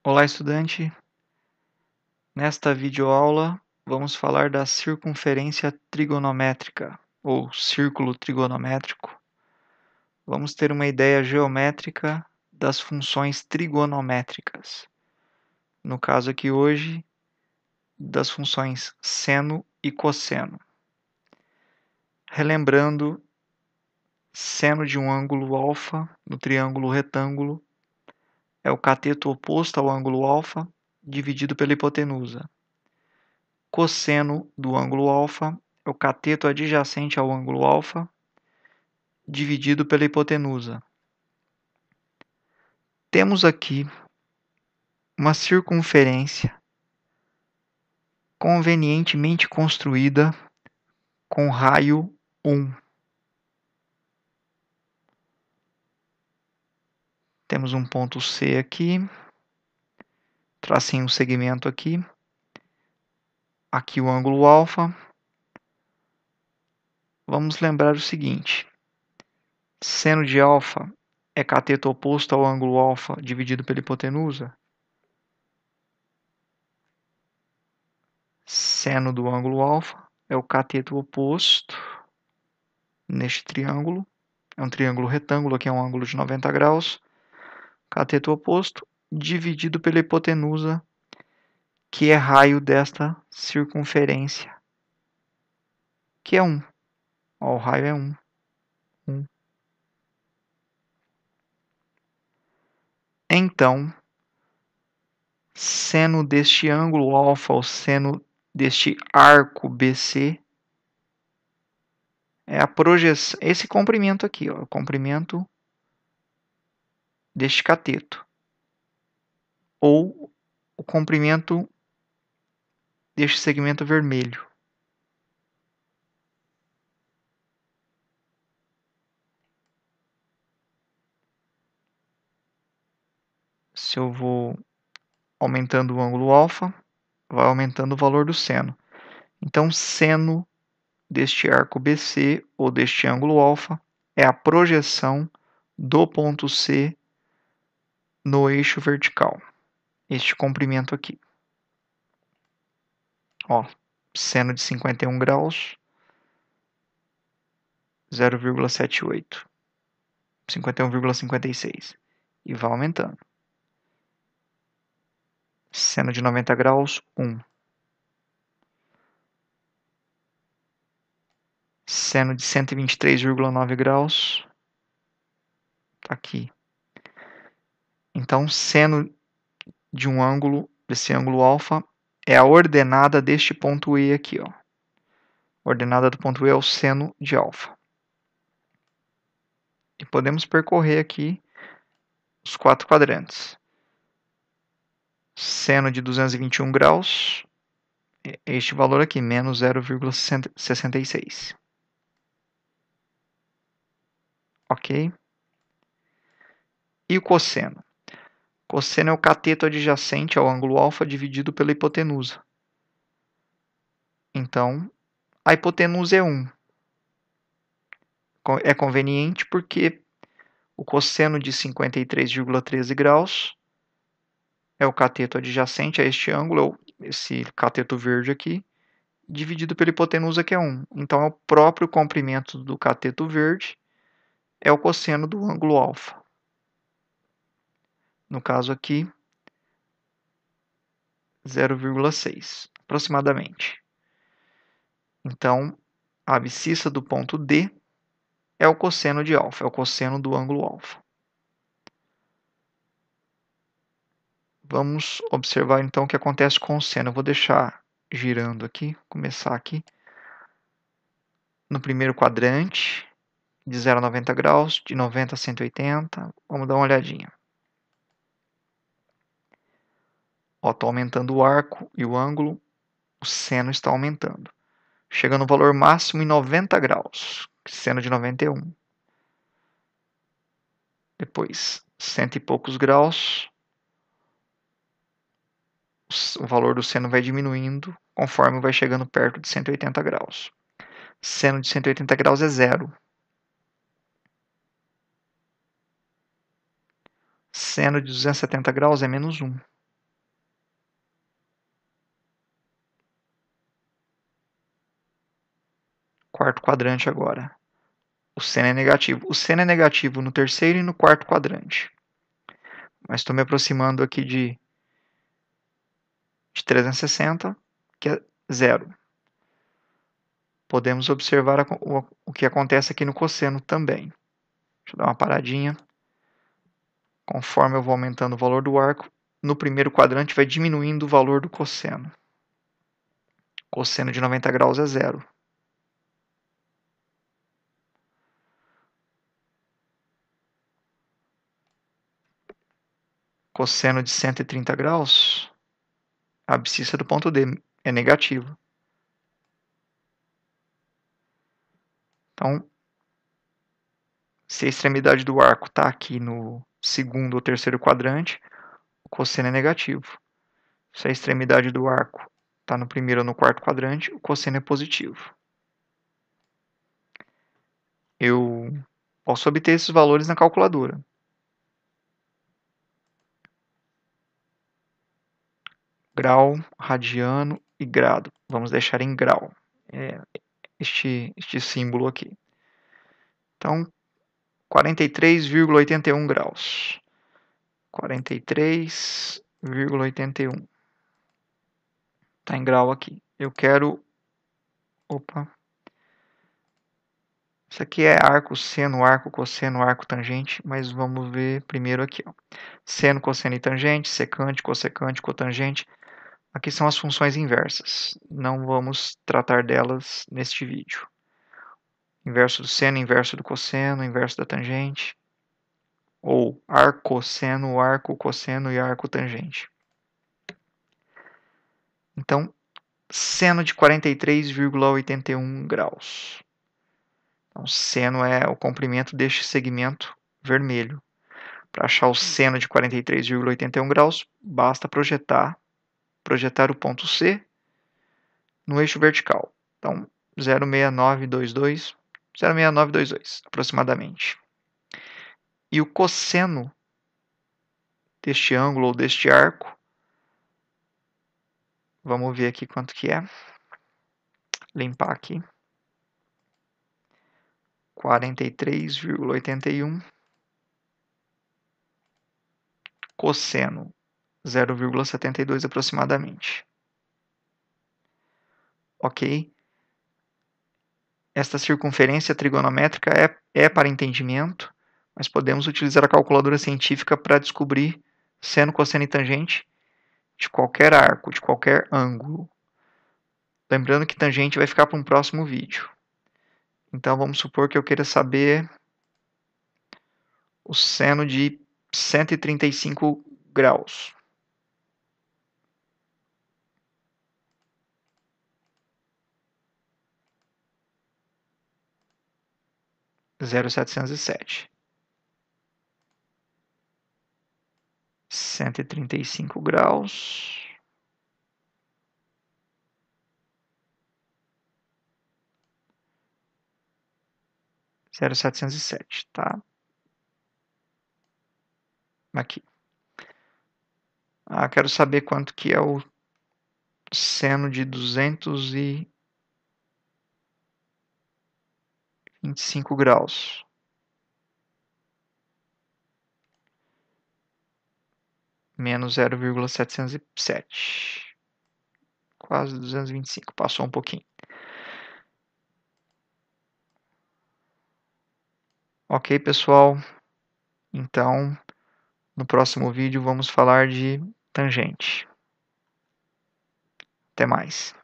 Olá, estudante! Nesta videoaula, vamos falar da circunferência trigonométrica, ou círculo trigonométrico. Vamos ter uma ideia geométrica das funções trigonométricas. No caso aqui hoje, das funções seno e cosseno. Relembrando, seno de um ângulo alfa no triângulo retângulo é o cateto oposto ao ângulo alfa dividido pela hipotenusa. Cosseno do ângulo alfa é o cateto adjacente ao ângulo alfa dividido pela hipotenusa. Temos aqui uma circunferência convenientemente construída com raio 1. Temos um ponto C aqui, tracem um segmento aqui, aqui o ângulo alfa. Vamos lembrar o seguinte: seno de alfa é cateto oposto ao ângulo alfa dividido pela hipotenusa. Seno do ângulo alfa é o cateto oposto neste triângulo. É um triângulo retângulo, aqui é um ângulo de 90 graus. Cateto oposto dividido pela hipotenusa, que é raio desta circunferência, que é 1. Ó, o raio é 1. 1. Então, seno deste ângulo alfa, ou seno deste arco BC, é a projeção, esse comprimento aqui, ó, o comprimento deste cateto, ou o comprimento deste segmento vermelho. Se eu vou aumentando o ângulo alfa, vai aumentando o valor do seno. Então, seno deste arco BC, ou deste ângulo alfa, é a projeção do ponto C no eixo vertical. Este comprimento aqui. Ó, seno de 51 graus, 0,78. 51,56. E vai aumentando. Seno de 90 graus, 1. Seno de 123,9 graus, tá aqui. Então, seno de um ângulo, desse ângulo alfa, é a ordenada deste ponto E aqui, ó. A ordenada do ponto E é o seno de alfa. E podemos percorrer aqui os 4 quadrantes. Seno de 221 graus, este valor aqui, menos 0,66. Ok? E o cosseno? Cosseno é o cateto adjacente ao ângulo alfa dividido pela hipotenusa. Então, a hipotenusa é 1. É conveniente porque o cosseno de 53,13 graus é o cateto adjacente a este ângulo, esse cateto verde aqui, dividido pela hipotenusa, que é 1. Então, é o próprio comprimento do cateto verde, é o cosseno do ângulo alfa. No caso aqui, 0,6, aproximadamente. Então, a abscissa do ponto D é o cosseno de alfa, é o cosseno do ângulo alfa. Vamos observar então o que acontece com o seno. Eu vou deixar girando aqui, começar aqui. No primeiro quadrante, de 0 a 90 graus, de 90 a 180. Vamos dar uma olhadinha. Estou aumentando o arco e o ângulo, o seno está aumentando. Chega no valor máximo em 90 graus, seno de 91. Depois, 100 e poucos graus, o valor do seno vai diminuindo conforme vai chegando perto de 180 graus. Seno de 180 graus é 0. Seno de 270 graus é menos 1. quarto quadrante agora. O seno é negativo. O seno é negativo no terceiro e no quarto quadrante. Mas estou me aproximando aqui de 360, que é zero. Podemos observar o que acontece aqui no cosseno também. Deixa eu dar uma paradinha. Conforme eu vou aumentando o valor do arco, no primeiro quadrante vai diminuindo o valor do cosseno. Cosseno de 90 graus é zero. Cosseno de 130 graus, a abscissa do ponto D é negativo. Então, se a extremidade do arco está aqui no segundo ou terceiro quadrante, o cosseno é negativo. Se a extremidade do arco está no primeiro ou no quarto quadrante, o cosseno é positivo. Eu posso obter esses valores na calculadora. Grau, radiano e grado. Vamos deixar em grau. Este símbolo aqui. Então, 43,81 graus. 43,81. Está em grau aqui. Eu quero... Opa. Isso aqui é arco, seno, arco, cosseno, arco, tangente. Mas vamos ver primeiro aqui. Ó. Seno, cosseno e tangente. Secante, cossecante, cotangente. Aqui são as funções inversas. Não vamos tratar delas neste vídeo. Inverso do seno, inverso do cosseno, inverso da tangente. Ou arcosseno, arco, cosseno e arco tangente. Então, seno de 43,81 graus. Então, seno é o comprimento deste segmento vermelho. Para achar o seno de 43,81 graus, basta projetar o ponto C no eixo vertical. Então, 0,6922 aproximadamente. E o cosseno deste ângulo ou deste arco, vamos ver aqui quanto que é. Limpar aqui. 43,81. Cosseno 0,72 aproximadamente. Ok? Esta circunferência trigonométrica é para entendimento, mas podemos utilizar a calculadora científica para descobrir seno, cosseno e tangente de qualquer arco, de qualquer ângulo. Lembrando que tangente vai ficar para um próximo vídeo. Então vamos supor que eu queira saber o seno de 135 graus. Zero 135 graus. Zero 707, tá? Aqui. Quero saber quanto que é o seno de 225 graus. Menos 0,707. Quase 225, passou um pouquinho. Ok, pessoal? Então, no próximo vídeo vamos falar de tangente. Até mais.